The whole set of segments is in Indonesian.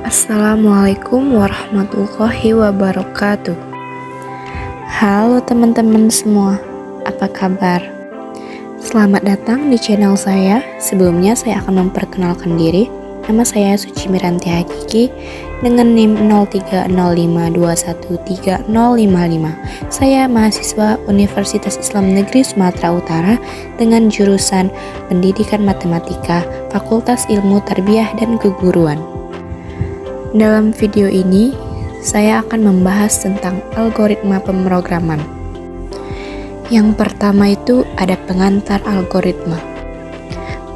Assalamualaikum warahmatullahi wabarakatuh. Halo teman-teman semua, apa kabar? Selamat datang di channel saya. Sebelumnya saya akan memperkenalkan diri. Nama saya Suci Miranti Hakiki dengan NIM 0305213055. Saya mahasiswa Universitas Islam Negeri Sumatera Utara dengan jurusan Pendidikan Matematika, Fakultas Ilmu Tarbiyah dan Keguruan. Dalam video ini, saya akan membahas tentang algoritma pemrograman. Yang pertama itu ada pengantar algoritma.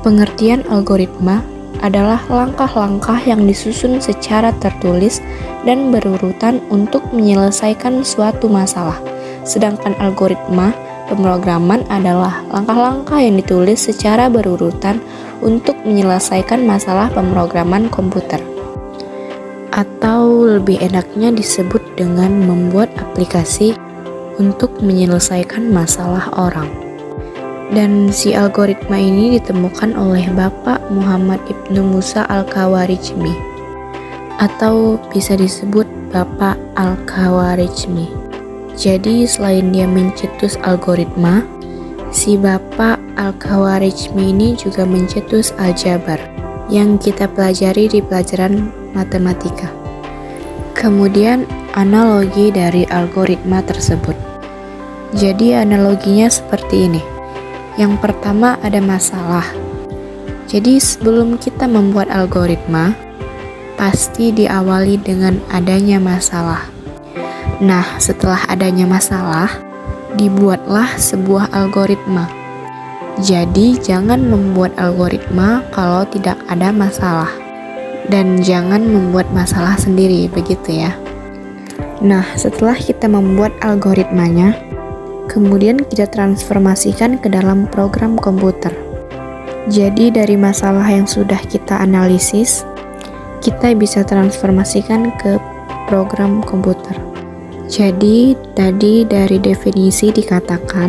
Pengertian algoritma adalah langkah-langkah yang disusun secara tertulis dan berurutan untuk menyelesaikan suatu masalah. Sedangkan algoritma pemrograman adalah langkah-langkah yang ditulis secara berurutan untuk menyelesaikan masalah pemrograman komputer. Atau lebih enaknya disebut dengan membuat aplikasi untuk menyelesaikan masalah orang. Dan si algoritma ini ditemukan oleh Bapak Muhammad Ibnu Musa Al-Khawarizmi, atau bisa disebut Bapak Al-Khawarizmi. Jadi selain dia mencetus algoritma, si Bapak Al-Khawarizmi ini juga mencetus aljabar yang kita pelajari di pelajaran matematika. Kemudian analogi dari algoritma tersebut. Jadi analoginya seperti ini. Yang pertama ada masalah. Jadi sebelum kita membuat algoritma, pasti diawali dengan adanya masalah. Nah, setelah adanya masalah, dibuatlah sebuah algoritma. Jadi jangan membuat algoritma kalau tidak ada masalah. Dan jangan membuat masalah sendiri, begitu ya. Nah, setelah kita membuat algoritmanya, kemudian kita transformasikan ke dalam program komputer. Jadi dari masalah yang sudah kita analisis, kita bisa transformasikan ke program komputer. Jadi tadi dari definisi dikatakan,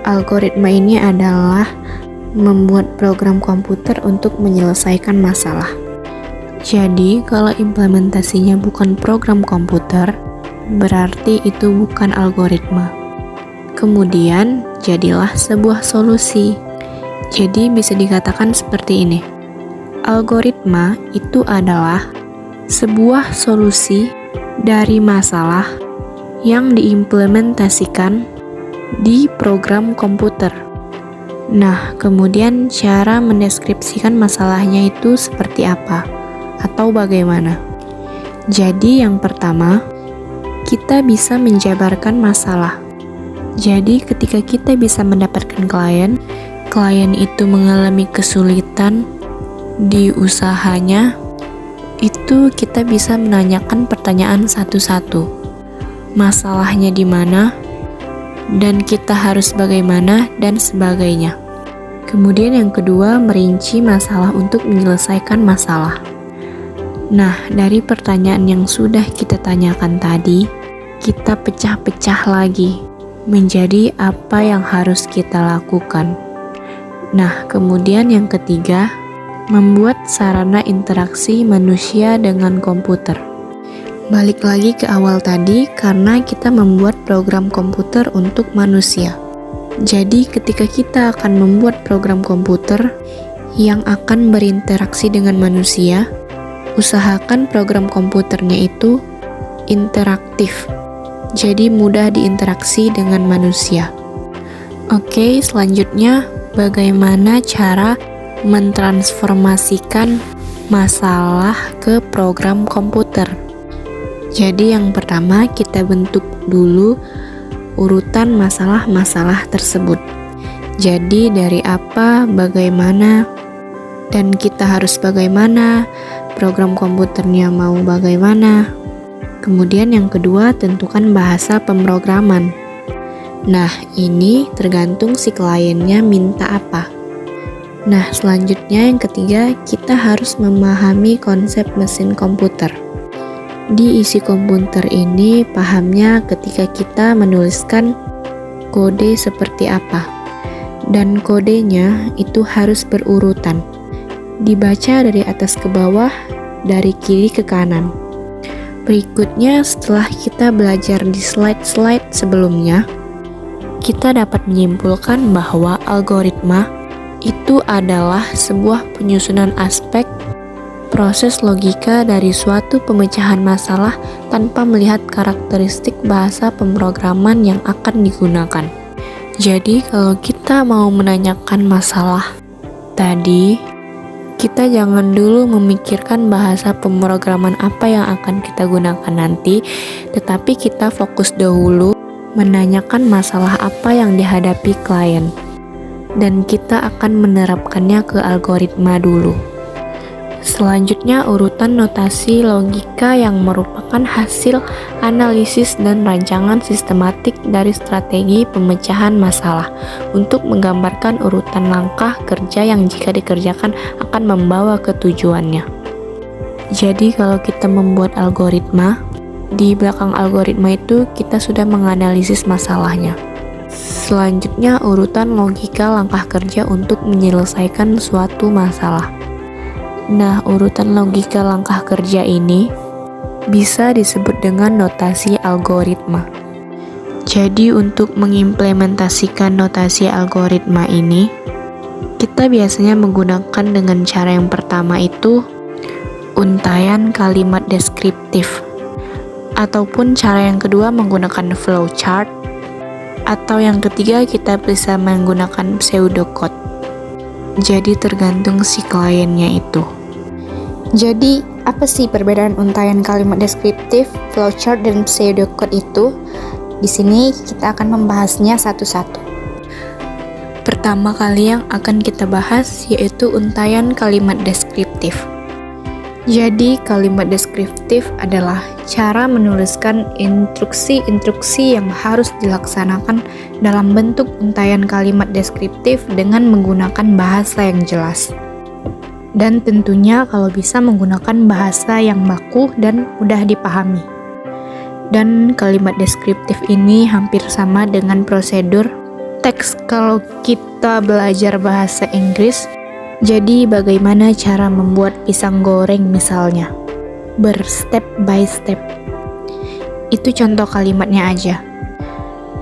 algoritma ini adalah membuat program komputer untuk menyelesaikan masalah. Jadi kalau implementasinya bukan program komputer, berarti itu bukan algoritma. Kemudian jadilah sebuah solusi. Jadi bisa dikatakan seperti ini. Algoritma itu adalah sebuah solusi dari masalah yang diimplementasikan di program komputer. Nah, kemudian cara mendeskripsikan masalahnya itu seperti apa atau bagaimana? Jadi yang pertama, kita bisa menjabarkan masalah. Jadi ketika kita bisa mendapatkan klien itu mengalami kesulitan di usahanya, itu kita bisa menanyakan pertanyaan satu-satu. Masalahnya di mana, dan kita harus bagaimana, dan sebagainya. Kemudian yang kedua, merinci masalah untuk menyelesaikan masalah. Nah, dari pertanyaan yang sudah kita tanyakan tadi, kita pecah-pecah lagi menjadi apa yang harus kita lakukan. Nah, kemudian yang ketiga, membuat sarana interaksi manusia dengan komputer. Balik lagi ke awal tadi, karena kita membuat program komputer untuk manusia. Jadi ketika kita akan membuat program komputer yang akan berinteraksi dengan manusia, usahakan program komputernya itu interaktif. Jadi mudah diinteraksi dengan manusia. Oke, selanjutnya bagaimana cara mentransformasikan masalah ke program komputer. Jadi yang pertama kita bentuk dulu urutan masalah-masalah tersebut. Jadi dari apa, bagaimana, dan kita harus bagaimana, program komputernya mau bagaimana. Kemudian yang kedua, tentukan bahasa pemrograman. Nah, ini tergantung si kliennya minta apa. Nah, selanjutnya yang ketiga, kita harus memahami konsep mesin komputer. Di isi komputer ini, pahamnya ketika kita menuliskan kode seperti apa. Dan kodenya itu harus berurutan. Dibaca dari atas ke bawah dari kiri ke kanan. Berikutnya, setelah kita belajar di slide-slide sebelumnya, kita dapat menyimpulkan bahwa algoritma itu adalah sebuah penyusunan aspek proses logika dari suatu pemecahan masalah tanpa melihat karakteristik bahasa pemrograman yang akan digunakan. Jadi, kalau kita mau menanyakan masalah tadi, kita jangan dulu memikirkan bahasa pemrograman apa yang akan kita gunakan nanti, tetapi kita fokus dahulu menanyakan masalah apa yang dihadapi klien, dan kita akan menerapkannya ke algoritma dulu. Selanjutnya, urutan notasi logika yang merupakan hasil analisis dan rancangan sistematik dari strategi pemecahan masalah untuk menggambarkan urutan langkah kerja yang jika dikerjakan akan membawa ke tujuannya. Jadi, kalau kita membuat algoritma, di belakang algoritma itu kita sudah menganalisis masalahnya. Selanjutnya, urutan logika langkah kerja untuk menyelesaikan suatu masalah. Nah, urutan logika langkah kerja ini bisa disebut dengan notasi algoritma. Jadi, untuk mengimplementasikan notasi algoritma ini, kita biasanya menggunakan dengan cara yang pertama itu untaian kalimat deskriptif, ataupun cara yang kedua menggunakan flowchart, atau yang ketiga kita bisa menggunakan pseudocode. Jadi tergantung si kliennya itu. Jadi apa sih perbedaan untaian kalimat deskriptif, flowchart, dan pseudocode itu? Di sini kita akan membahasnya satu-satu. Pertama kali yang akan kita bahas yaitu untaian kalimat deskriptif. Jadi kalimat deskriptif adalah cara menuliskan instruksi-instruksi yang harus dilaksanakan dalam bentuk untaian kalimat deskriptif dengan menggunakan bahasa yang jelas. Dan tentunya kalau bisa menggunakan bahasa yang baku dan mudah dipahami. Dan kalimat deskriptif ini hampir sama dengan prosedur teks kalau kita belajar bahasa Inggris. Jadi bagaimana cara membuat pisang goreng misalnya, berstep by step. Itu contoh kalimatnya aja.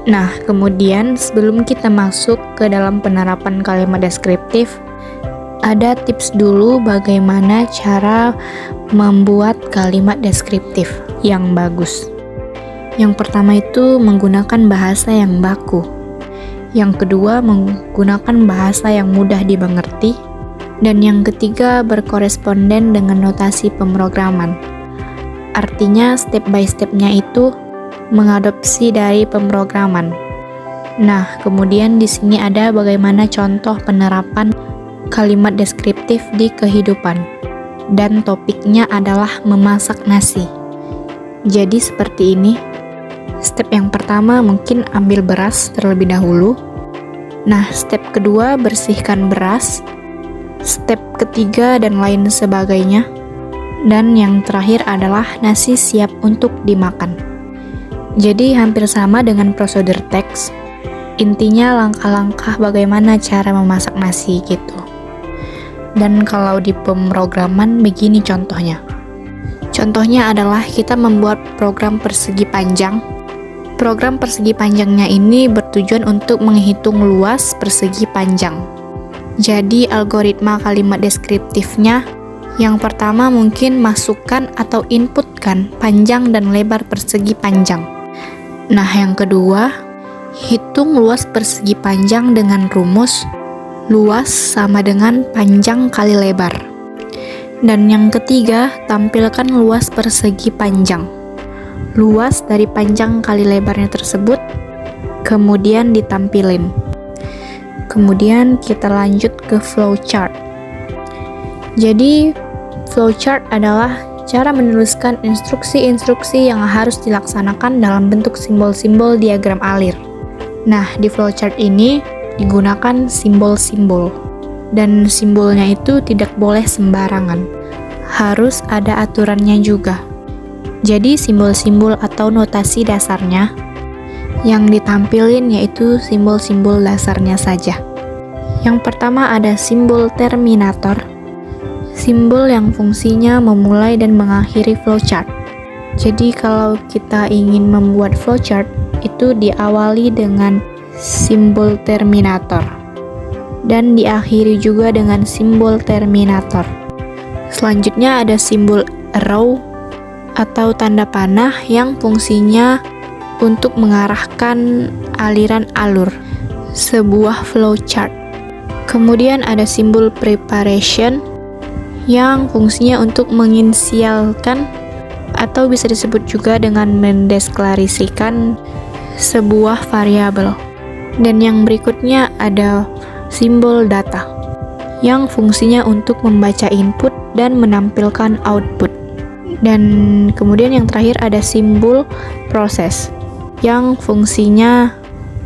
Nah, kemudian sebelum kita masuk ke dalam penerapan kalimat deskriptif, ada tips dulu bagaimana cara membuat kalimat deskriptif yang bagus. Yang pertama itu menggunakan bahasa yang baku. Yang kedua menggunakan bahasa yang mudah dimengerti. Dan yang ketiga, berkoresponden dengan notasi pemrograman. Artinya, step by step-nya itu mengadopsi dari pemrograman. Nah, kemudian di sini ada bagaimana contoh penerapan kalimat deskriptif di kehidupan. Dan topiknya adalah memasak nasi. Jadi seperti ini. Step yang pertama mungkin ambil beras terlebih dahulu. Nah, step kedua bersihkan beras. Step ketiga dan lain sebagainya. Dan yang terakhir adalah nasi siap untuk dimakan. Jadi hampir sama dengan prosedur teks. Intinya langkah-langkah bagaimana cara memasak nasi gitu. Dan kalau di pemrograman begini contohnya. Contohnya adalah kita membuat program persegi panjang. Program persegi panjangnya ini bertujuan untuk menghitung luas persegi panjang. Jadi algoritma kalimat deskriptifnya yang pertama mungkin masukkan atau inputkan panjang dan lebar persegi panjang. Nah, yang kedua, hitung luas persegi panjang dengan rumus luas sama dengan panjang kali lebar. Dan yang ketiga, tampilkan luas persegi panjang. Luas dari panjang kali lebarnya tersebut kemudian ditampilin. Kemudian kita lanjut ke flowchart. Jadi flowchart adalah cara menuliskan instruksi-instruksi yang harus dilaksanakan dalam bentuk simbol-simbol diagram alir. Nah, di flowchart ini digunakan simbol-simbol. Dan simbolnya itu tidak boleh sembarangan. Harus ada aturannya juga. Jadi simbol-simbol atau notasi dasarnya yang ditampilin yaitu simbol-simbol dasarnya saja. Yang pertama ada simbol terminator. simbol yang fungsinya memulai dan mengakhiri flowchart. Jadi kalau kita ingin membuat flowchart, itu diawali dengan simbol terminator dan diakhiri juga dengan simbol terminator. Selanjutnya ada simbol arrow atau tanda panah yang fungsinya untuk mengarahkan aliran alur sebuah flowchart. Kemudian ada simbol preparation yang fungsinya untuk menginisialkan atau bisa disebut juga dengan mendeskripsikan sebuah variabel. Dan yang berikutnya ada simbol data yang fungsinya untuk membaca input dan menampilkan output. Dan kemudian yang terakhir ada simbol proses yang fungsinya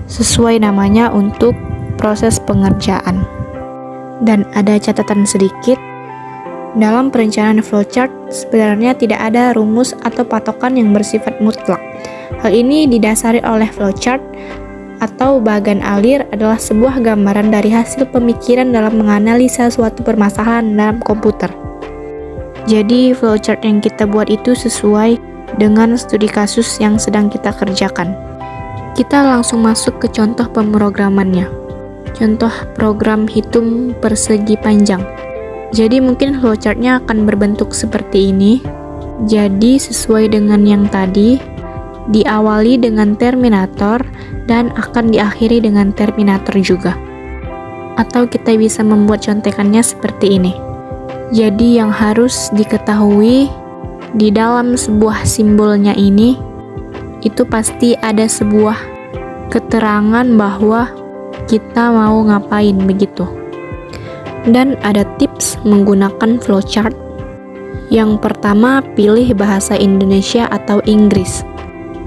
sesuai namanya untuk proses pengerjaan. Dan ada catatan sedikit, dalam perencanaan flowchart sebenarnya tidak ada rumus atau patokan yang bersifat mutlak. Hal ini didasari oleh flowchart atau bagan alir adalah sebuah gambaran dari hasil pemikiran dalam menganalisa suatu permasalahan dalam komputer. Jadi flowchart yang kita buat itu sesuai dengan studi kasus yang sedang kita kerjakan. Kita langsung masuk ke contoh pemrogramannya. Contoh program hitung persegi panjang. Jadi mungkin flowchartnya akan berbentuk seperti ini. Jadi sesuai dengan yang tadi, diawali dengan terminator dan akan diakhiri dengan terminator juga. Atau kita bisa membuat contekannya seperti ini. Jadi yang harus diketahui di dalam sebuah simbolnya ini, itu pasti ada sebuah keterangan bahwa kita mau ngapain begitu. Dan ada tips menggunakan flowchart. Yang pertama, pilih bahasa Indonesia atau Inggris.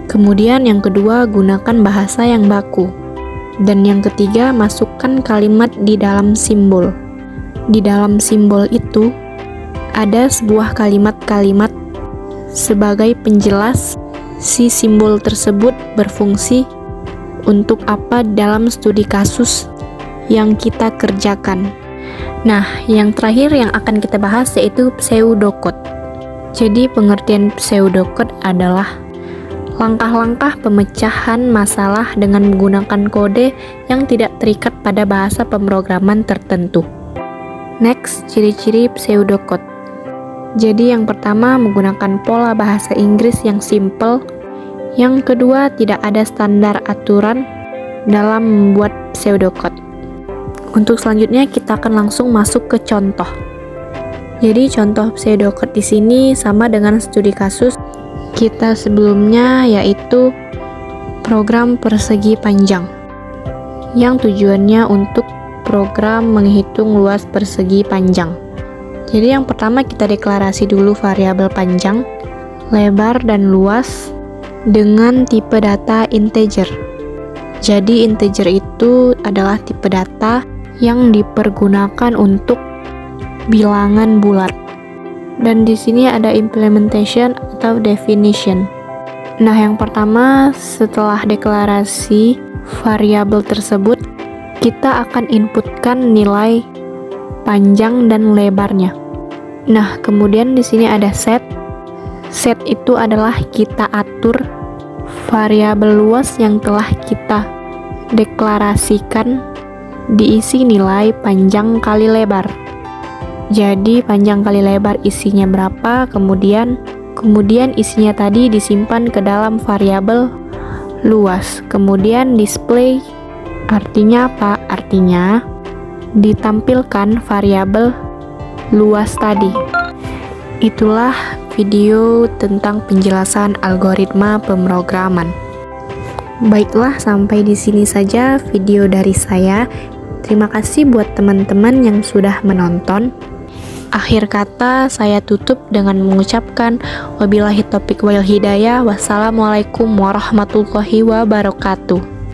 Kemudian yang kedua, gunakan bahasa yang baku. Dan yang ketiga, masukkan kalimat di dalam simbol. Di dalam simbol itu ada sebuah kalimat-kalimat sebagai penjelas si simbol tersebut berfungsi untuk apa dalam studi kasus yang kita kerjakan. Nah, yang terakhir yang akan kita bahas yaitu pseudocode. Jadi pengertian pseudocode adalah langkah-langkah pemecahan masalah dengan menggunakan kode yang tidak terikat pada bahasa pemrograman tertentu. Next, ciri-ciri pseudocode. Jadi yang pertama menggunakan pola bahasa Inggris yang simple. Yang kedua, tidak ada standar aturan dalam membuat pseudocode. Untuk selanjutnya kita akan langsung masuk ke contoh. Jadi contoh pseudocode di sini sama dengan studi kasus kita sebelumnya, yaitu program persegi panjang yang tujuannya untuk program menghitung luas persegi panjang. Jadi yang pertama kita deklarasi dulu variabel panjang, lebar, dan luas dengan tipe data integer. Jadi integer itu adalah tipe data yang dipergunakan untuk bilangan bulat. Dan di sini ada implementation atau definition. Nah, yang pertama setelah deklarasi variabel tersebut, kita akan inputkan nilai panjang dan lebarnya. Nah, kemudian di sini ada set. Set itu adalah kita atur variabel luas yang telah kita deklarasikan diisi nilai panjang kali lebar. Jadi panjang kali lebar isinya berapa, kemudian isinya tadi disimpan ke dalam variabel luas. Kemudian display artinya apa? Artinya ditampilkan variabel luas tadi. Itulah video tentang penjelasan algoritma pemrograman. Baiklah, sampai di sini saja video dari saya. Terima kasih buat teman-teman yang sudah menonton. Akhir kata saya tutup dengan mengucapkan wabillahi taufiq wal hidayah. Wassalamualaikum warahmatullahi wabarakatuh.